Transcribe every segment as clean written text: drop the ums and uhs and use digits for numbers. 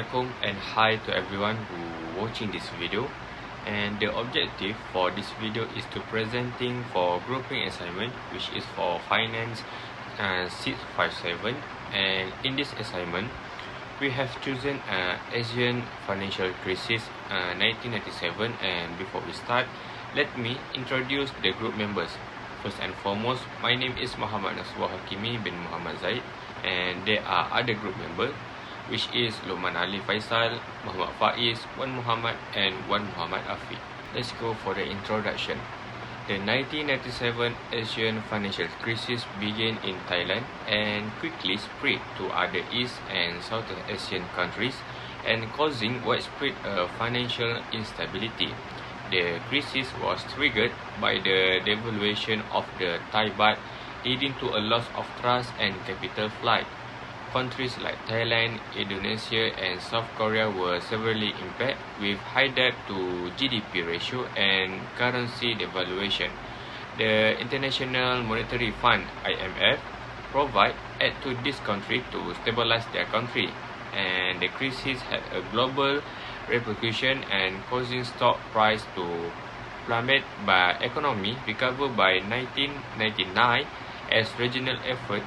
Assalamualaikum and hi to everyone who watching this video. And the objective for this video is to presenting for grouping assignment, which is for finance 657. And in this assignment, we have chosen Asian financial crisis 1997. And before we start, let me introduce the group members. First and foremost, my name is Muhammad Nasrullah Hakimi bin Muhammad Zaid, and there are other group members, which is Luqman Ali Faisal, Muhammad Faiz, Wan Muhammad, and Wan Muhammad Afiq. Let's go for the introduction. The 1997 Asian financial crisis began in Thailand and quickly spread to other East and South Asian countries and causing widespread financial instability. The crisis was triggered by the devaluation of the Thai baht, leading to a loss of trust and capital flight. Countries like Thailand, Indonesia, and South Korea were severely impacted with high debt to GDP ratio and currency devaluation. The International Monetary Fund (IMF) provide aid to this country to stabilize their country, and the crisis had a global repercussion and causing stock price to plummet, but economy recovered by 1999 as regional efforts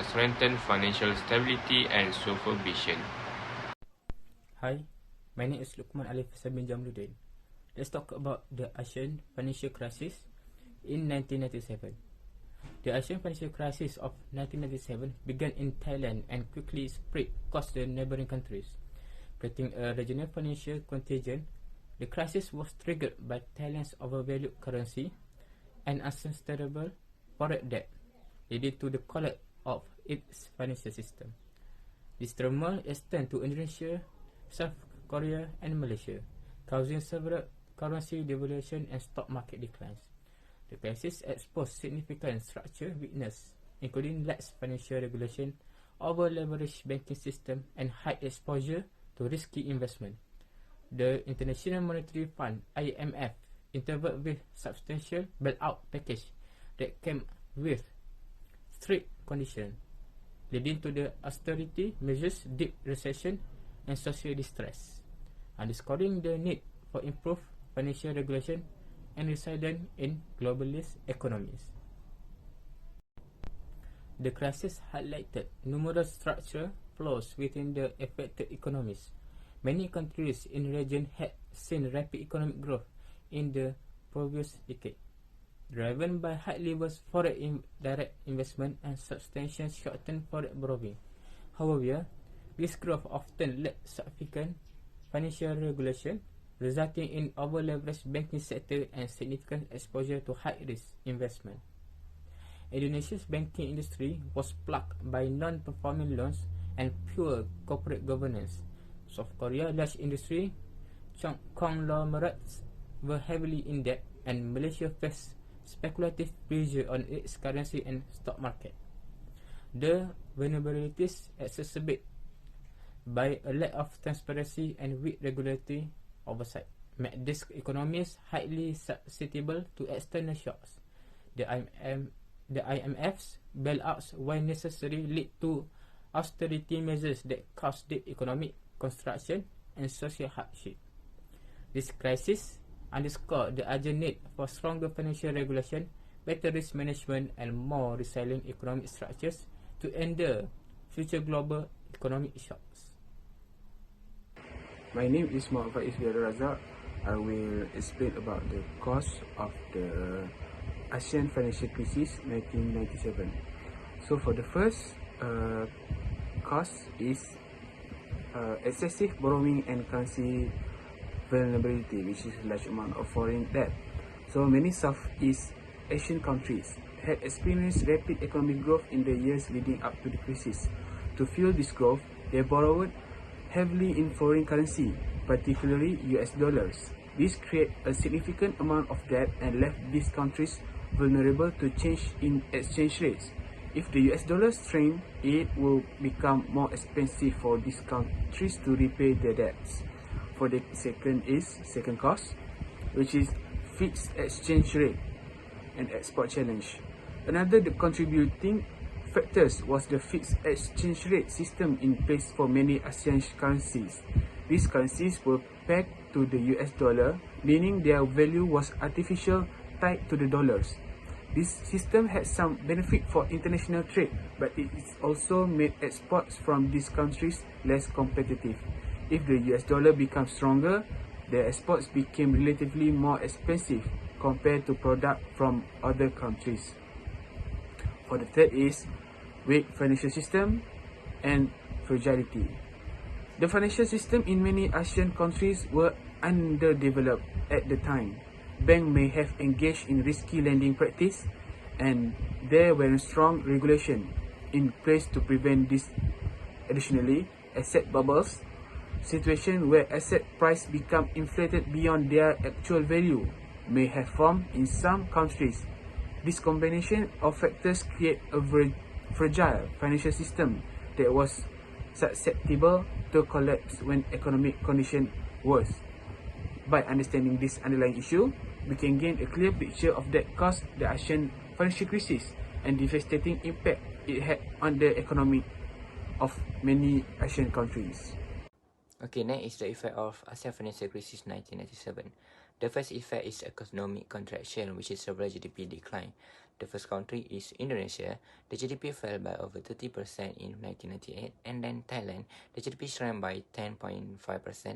strengthen financial stability and supervision. Hi, my name is Luqman Ali Faisal bin Jamluddin. Let's talk about the Asian financial crisis in 1997. The Asian financial crisis of 1997 began in Thailand and quickly spread across the neighboring countries, creating a regional financial contagion. The crisis was triggered by Thailand's overvalued currency and unsustainable foreign debt, leading to the collapse of its financial system. This turmoil extended to Indonesia, South Korea, and Malaysia, causing several currency devaluation and stock market declines. The crisis exposed significant structural weakness, including lax financial regulation, over-leveraged banking system, and high exposure to risky investment. The International Monetary Fund (IMF) intervened with substantial bailout package that came with strict conditions, leading to the austerity measures, deep recession, and social distress, underscoring the need for improved financial regulation and resilience in globalist economies. The crisis highlighted numerous structural flaws within the affected economies. Many countries in the region had seen rapid economic growth in the previous decade, driven by high levels of foreign direct investment and substantial short-term foreign borrowing. However, this growth often lacked sufficient financial regulation, resulting in over-leveraged banking sector and significant exposure to high-risk investment. Indonesia's banking industry was plagued by non-performing loans and poor corporate governance. South Korea's large industry conglomerates were heavily in debt, and Malaysia faced speculative pressure on its currency and stock market. The vulnerabilities exacerbated by a lack of transparency and weak regulatory oversight made these economies highly susceptible to external shocks. The IMF's bailouts, while necessary, led to austerity measures that caused deep economic construction and social hardship. This crisis underscore the urgent need for stronger financial regulation, better risk management, and more resilient economic structures to endure future global economic shocks. My name is Muhammad Faiz bin Razak. I will explain about the cause of the Asian financial crisis 1997. So for the first cause is excessive borrowing and currency vulnerability, which is a large amount of foreign debt. So many Southeast Asian countries had experienced rapid economic growth in the years leading up to the crisis. To fuel this growth, they borrowed heavily in foreign currency, particularly US dollars. This created a significant amount of debt and left these countries vulnerable to change in exchange rates. If the US dollar strengthened, it will become more expensive for these countries to repay their debts. For the second cause, which is fixed exchange rate and export challenge. Another contributing factors was the fixed exchange rate system in place for many ASEAN currencies. These currencies were pegged to the US dollar, meaning their value was artificially tied to the dollars. This system had some benefit for international trade, but it also made exports from these countries less competitive. If the US dollar becomes stronger, the exports became relatively more expensive compared to products from other countries. For the third is weak financial system and fragility. The financial system in many ASEAN countries were underdeveloped at the time. Banks may have engaged in risky lending practice, and there were strong regulations in place to prevent this. Additionally, asset bubbles, situations where asset prices become inflated beyond their actual value, may have formed in some countries. This combination of factors create a fragile financial system that was susceptible to collapse when economic conditions worsen. By understanding this underlying issue, we can gain a clear picture of that caused the ASEAN financial crisis and devastating impact it had on the economy of many ASEAN countries. Okay, next is the effect of ASEAN financial crisis 1997. The first effect is economic contraction, which is several GDP decline. The first country is Indonesia. The GDP fell by over 30% in 1998, and then Thailand, the GDP shrank by 10.5%,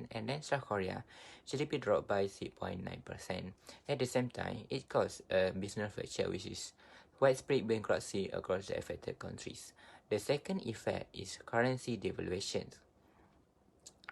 and then South Korea, GDP dropped by 6.9%. At the same time, it caused a business fracture, which is widespread bankruptcy across the affected countries. The second effect is currency devaluation.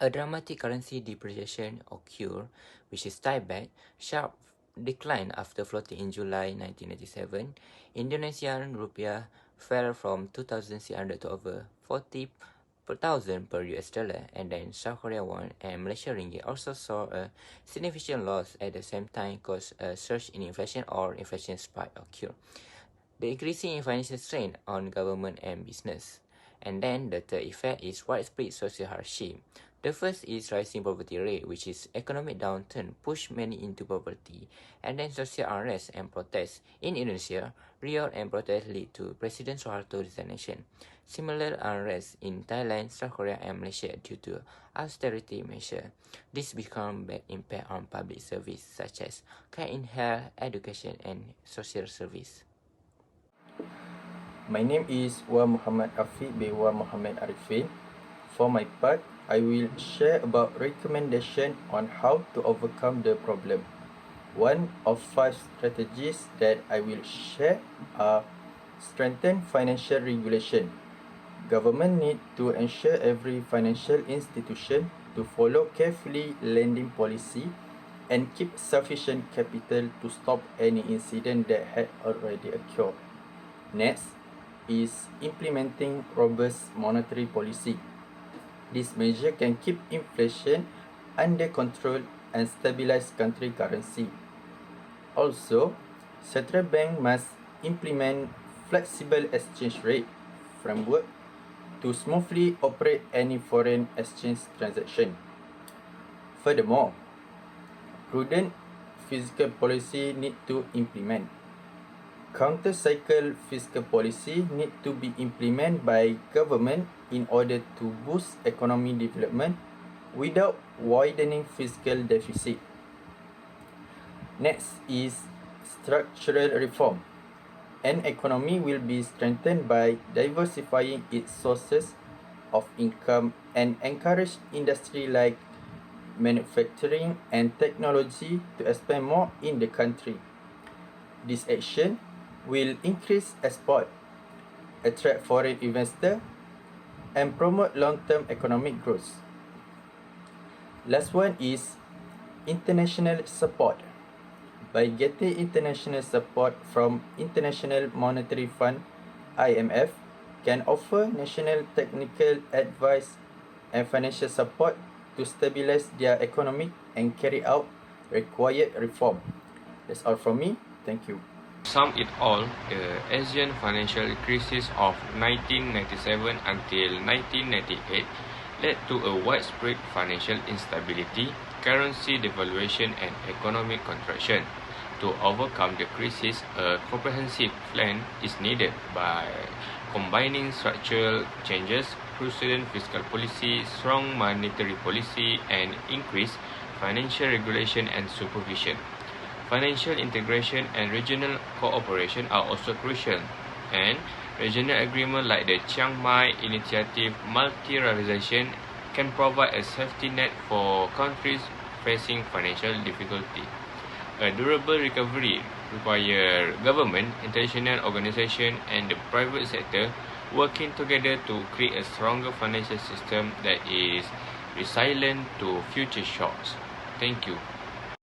A dramatic currency depreciation occurred, which is Thai baht sharp decline after floating in July 1997. Indonesian rupiah fell from 2,600 to over 40,000 per US dollar, and then South Korea won and Malaysia ringgit also saw a significant loss at the same time, caused a surge in inflation or inflation spike occur. The increasing financial strain on government and business. And then the third effect is widespread social hardship. The first is rising poverty rate, which is economic downturn pushed many into poverty, and then social unrest and protests. In Indonesia, riot and protests lead to President Suharto's resignation. Similar unrest in Thailand, South Korea, and Malaysia due to austerity measures. This become bad impact on public service such as care in health, education, and social service. My name is Wan Muhammad Afiq bin Wan Muhammad Arifin. For my part, I will share about recommendation on how to overcome the problem. One of 5 strategies that I will share are strengthen financial regulation. Government need to ensure every financial institution to follow carefully lending policy and keep sufficient capital to stop any incident that had already occurred. Next is implementing robust monetary policy. This measure can keep inflation under control and stabilize country currency. Also, central bank must implement flexible exchange rate framework to smoothly operate any foreign exchange transaction. Furthermore, prudent fiscal policy need to implement. Counter-cycle fiscal policy need to be implemented by government in order to boost economic development without widening fiscal deficit. Next is structural reform. An economy will be strengthened by diversifying its sources of income and encourage industry like manufacturing and technology to expand more in the country. This action will increase export, attract foreign investors, and promote long-term economic growth. Last one is international support. By getting international support from International Monetary Fund (IMF), can offer national technical advice and financial support to stabilize their economy and carry out required reform. That's all from me. Thank you. Sum it all, the ASEAN financial crisis of 1997 until 1998 led to a widespread financial instability, currency devaluation, and economic contraction. To overcome the crisis, a comprehensive plan is needed by combining structural changes, prudent fiscal policy, strong monetary policy, and increased financial regulation and supervision. Financial integration and regional cooperation are also crucial, and regional agreement like the Chiang Mai Initiative multilateralization can provide a safety net for countries facing financial difficulty. A durable recovery requires government, international organizations, and the private sector working together to create a stronger financial system that is resilient to future shocks. Thank you.